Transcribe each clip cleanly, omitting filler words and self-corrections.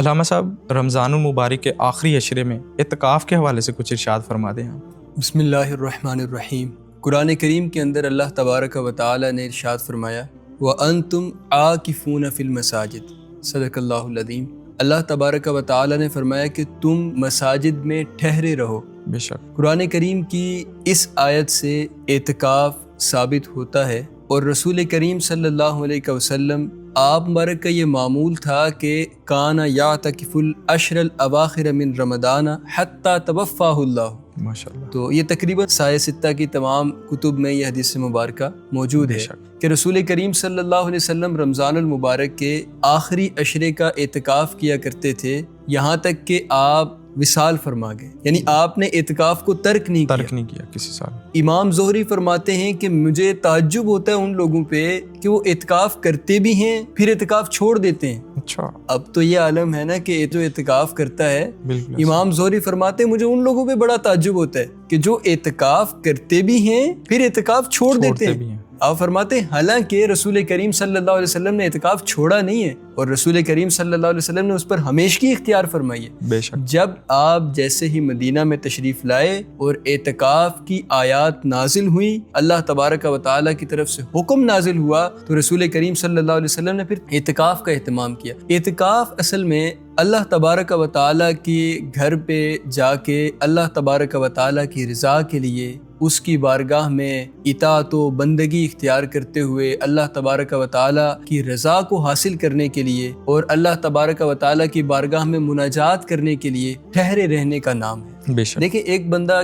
علامہ صاحب، رمضان المبارک کے آخری عشرے میں اعتکاف کے حوالے سے کچھ ارشاد فرما دیں آپ۔ بسم اللہ الرحمن الرحیم۔ قرآن کریم کے اندر اللہ تبارک و تعالی نے ارشاد فرمایا وَأَنْتُمْ عَاكِفُونَ فِي الْمَسَاجِدِ، صدق اللہ العظیم۔ اللہ تبارک و تعالی نے فرمایا کہ تم مساجد میں ٹھہرے رہو۔ بے شک قرآن کریم کی اس آیت سے اعتکاف ثابت ہوتا ہے، اور رسول کریم صلی اللہ علیہ وسلم آپ مبارک کا یہ معمول تھا کہ کان یعتکف العشر الاواخر من رمضان حتی توفاہ اللہ۔ ماشاءاللہ۔ تو یہ تقریباً سایہ ستہ کی تمام کتب میں یہ حدیث مبارکہ موجود ہے کہ رسول کریم صلی اللہ علیہ وسلم رمضان المبارک کے آخری عشرے کا اعتکاف کیا کرتے تھے، یہاں تک کہ آپ وصال فرما گئے، یعنی آپ نے اعتکاف کو ترک نہیں کیا کسی سال۔ امام زہری فرماتے ہیں کہ مجھے تعجب ہوتا ہے ان لوگوں پہ کہ وہ اعتکاف کرتے بھی ہیں پھر اعتکاف چھوڑ دیتے ہیں۔ اچھا، اب تو یہ عالم ہے نا کہ جو اعتکاف کرتا ہے، بالکل۔ امام زہری فرماتے ہیں مجھے ان لوگوں پہ بڑا تعجب ہوتا ہے کہ جو اعتکاف کرتے بھی ہیں پھر اعتکاف چھوڑ دیتے ہیں۔ آپ فرماتے ہیں حالانکہ رسول کریم صلی اللہ علیہ وسلم نے اعتکاف چھوڑا نہیں ہے، اور رسول کریم صلی اللہ علیہ وسلم نے اس پر ہمیشگی اختیار فرمائی ہے۔ بے شک۔ جب آپ جیسے ہی مدینہ میں تشریف لائے اور اعتکاف کی آیات نازل ہوئی، اللہ تبارک و تعالیٰ کی طرف سے حکم نازل ہوا، تو رسول کریم صلی اللہ علیہ وسلم نے پھر اعتکاف کا اہتمام کیا۔ اعتکاف اصل میں اللہ تبارک و تعالیٰ کے گھر پہ جا کے اللہ تبارک و تعالیٰ کی رضا کے لیے اس کی بارگاہ میں اطاعت و بندگی اختیار کرتے ہوئے اللہ تبارک و تعالیٰ کی رضا کو حاصل کرنے کے لیے اور اللہ تبارک و تعالیٰ کی بارگاہ میں مناجات کرنے کے لیے ٹھہرے رہنے کا نام ہے۔ بے شک۔ دیکھیں، ایک بندہ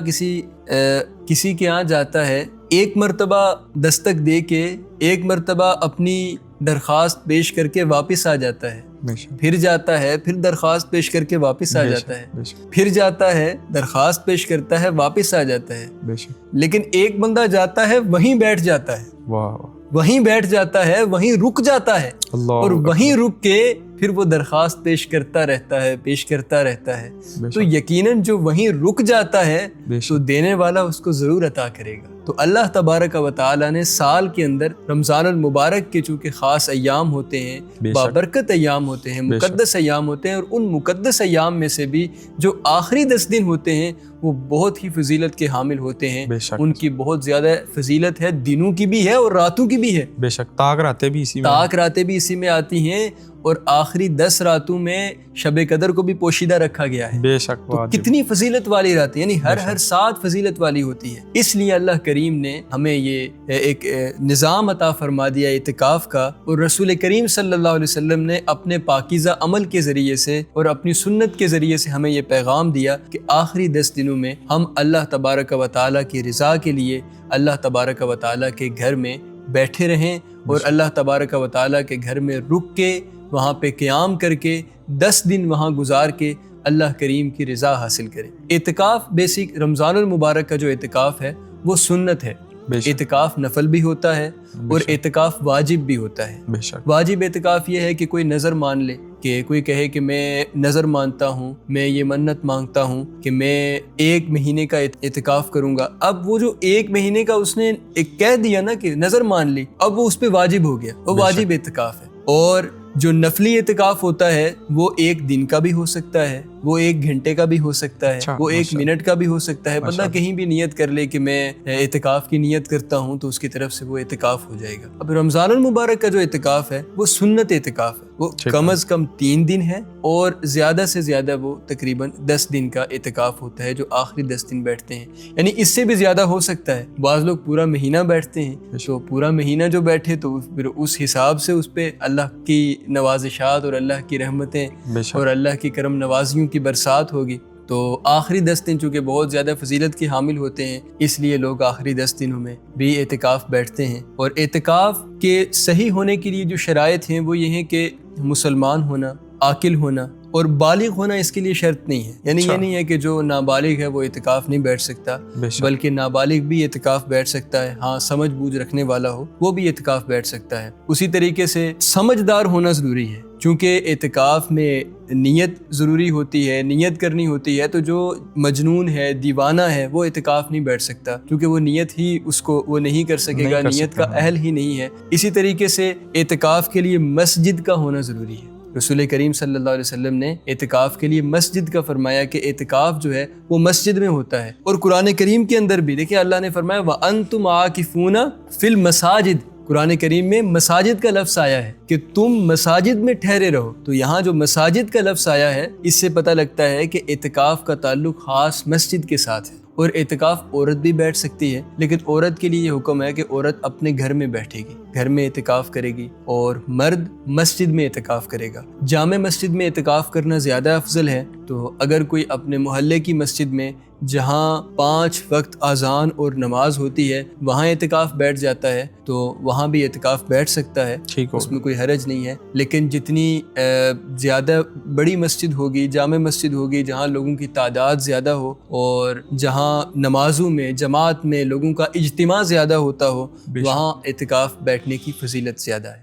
کسی کے ہاں جاتا ہے، ایک مرتبہ دستک دے کے ایک مرتبہ اپنی درخواست پیش کر کے واپس آ جاتا ہے، پھر جاتا ہے، پھر درخواست پیش کر کے واپس آ جاتا ہے، پھر جاتا ہے، درخواست پیش کرتا ہے، واپس آ جاتا ہے۔ لیکن ایک بندہ جاتا ہے، وہیں بیٹھ جاتا ہے، وہیں بیٹھ جاتا ہے، وہیں رک جاتا ہے، اور وہیں رک کے پھر وہ درخواست پیش کرتا رہتا ہے۔ تو یقیناً جو وہیں رک جاتا ہے تو دینے والا اس کو ضرور عطا کرے گا۔ تو اللہ تبارک و تعالیٰ نے سال کے اندر رمضان المبارک کے چونکہ خاص ایام ہوتے ہیں، بابرکت ایام ہوتے ہیں، مقدس ایام ہوتے ہیں، اور ان مقدس ایام میں سے بھی جو آخری 10 دن ہوتے ہیں وہ بہت ہی فضیلت کے حامل ہوتے ہیں، ان کی بہت زیادہ فضیلت ہے، دنوں کی بھی ہے اور راتوں کی بھی ہے۔ بے شک، طاق راتیں بھی اسی میں آتی ہیں، اور آخری 10 راتوں میں شب قدر کو بھی پوشیدہ رکھا گیا ہے۔ بے شک، تو کتنی فضیلت والی راتیں، یعنی ہر سات فضیلت والی ہوتی ہے۔ اس لیے اللہ کریم نے ہمیں یہ ایک نظام عطا فرما دیا اعتکاف کا، اور رسول کریم صلی اللہ علیہ وسلم نے اپنے پاکیزہ عمل کے ذریعے سے اور اپنی سنت کے ذریعے سے ہمیں یہ پیغام دیا کہ آخری 10 دنوں میں ہم اللہ تبارک و تعالیٰ کی رضا کے لیے اللہ تبارک و تعالیٰ کے گھر میں بیٹھے رہیں، اور اللہ تبارک و تعالیٰ کے گھر میں رک کے وہاں پہ قیام کر کے 10 دن وہاں گزار کے اللہ کریم کی رضا حاصل کریں۔ اعتکاف بیسک رمضان المبارک کا جو اعتکاف ہے وہ سنت ہے، اعتکاف نفل بھی ہوتا ہے اور اعتکاف واجب بھی ہوتا ہے۔ واجب اعتکاف یہ ہے کہ کوئی نظر مان لے، کہ کوئی کہے کہ میں نظر مانتا ہوں، میں یہ منت مانگتا ہوں کہ میں 1 مہینے کا اعتکاف کروں گا۔ اب وہ جو 1 مہینے کا اس نے ایک کہہ دیا نا کہ نظر مان لی، اب وہ اس پہ واجب ہو گیا، وہ واجب اعتکاف ہے۔ اور جو نفلی اعتکاف ہوتا ہے وہ 1 دن کا بھی ہو سکتا ہے، وہ 1 گھنٹے کا بھی ہو سکتا ہے، وہ 1 منٹ کا بھی ہو سکتا ہے۔ بندہ کہیں بھی نیت کر لے کہ میں اعتکاف کی نیت کرتا ہوں تو اس کی طرف سے وہ اعتکاف ہو جائے گا۔ اب رمضان المبارک کا جو اعتکاف ہے وہ سنت اعتکاف ہے، وہ کم از کم 3 دن ہے، اور زیادہ سے زیادہ وہ تقریباً 10 دن کا اعتکاف ہوتا ہے، جو آخری 10 دن بیٹھتے ہیں۔ یعنی اس سے بھی زیادہ ہو سکتا ہے، بعض لوگ پورا مہینہ بیٹھتے ہیں، تو پورا مہینہ جو بیٹھے تو پھر اس حساب سے اس پہ اللہ کی نوازشات اور اللہ کی رحمتیں اور اللہ کی کرم نوازیوں کی برسات ہوگی۔ تو آخری 10 دن چونکہ بہت زیادہ فضیلت کے حامل ہوتے ہیں، اس لیے لوگ آخری 10 دنوں میں بھی اعتکاف بیٹھتے ہیں۔ اور اعتکاف کے صحیح ہونے کے لیے جو شرائط ہیں وہ یہ ہیں کہ مسلمان ہونا، عاقل ہونا اور بالغ ہونا اس کے لیے شرط نہیں ہے۔ یعنی یہ نہیں ہے کہ جو نابالغ ہے وہ اعتکاف نہیں بیٹھ سکتا، بلکہ نابالغ بھی اعتکاف بیٹھ سکتا ہے، ہاں سمجھ بوجھ رکھنے والا ہو وہ بھی اعتکاف بیٹھ سکتا ہے۔ اسی طریقے سے سمجھدار ہونا ضروری ہے، چونکہ اعتکاف میں نیت ضروری ہوتی ہے، نیت کرنی ہوتی ہے، تو جو مجنون ہے، دیوانہ ہے، وہ اعتکاف نہیں بیٹھ سکتا، کیونکہ وہ نیت ہی اس کو وہ نہیں کر سکے گا، نیت کا اہل ہی نہیں ہے۔ اسی طریقے سے اعتکاف کے لیے مسجد کا ہونا ضروری ہے، رسول کریم صلی اللہ علیہ وسلم نے اعتکاف کے لیے مسجد کا فرمایا کہ اعتکاف جو ہے وہ مسجد میں ہوتا ہے. اور قرآن کریم کے اندر بھی دیکھیں اللہ نے فرمایا وَأَنْتُمْ عَاكِفُونَ فِي الْمَسَاجِدِ. قرآن کریم میں مساجد کا لفظ آیا ہے کہ تم مساجد میں ٹھہرے رہو. تو یہاں جو مساجد کا لفظ آیا ہے اس سے پتہ لگتا ہے کہ اعتکاف کا تعلق خاص مسجد کے ساتھ ہے. اور اعتکاف عورت بھی بیٹھ سکتی ہے، لیکن عورت کے لیے یہ حکم ہے کہ عورت اپنے گھر میں بیٹھے گی، گھر میں اعتکاف کرے گی، اور مرد مسجد میں اعتکاف کرے گا. جامع مسجد میں اعتکاف کرنا زیادہ افضل ہے. تو اگر کوئی اپنے محلے کی مسجد میں جہاں 5 وقت اذان اور نماز ہوتی ہے وہاں اعتکاف بیٹھ جاتا ہے تو وہاں بھی اعتکاف بیٹھ سکتا ہے، اس میں کوئی حرج نہیں ہے. لیکن جتنی زیادہ بڑی مسجد ہوگی، جامع مسجد ہوگی، جہاں لوگوں کی تعداد زیادہ ہو اور جہاں نمازوں میں جماعت میں لوگوں کا اجتماع زیادہ ہوتا ہو، وہاں اعتکاف بیٹھنے کی فضیلت زیادہ ہے.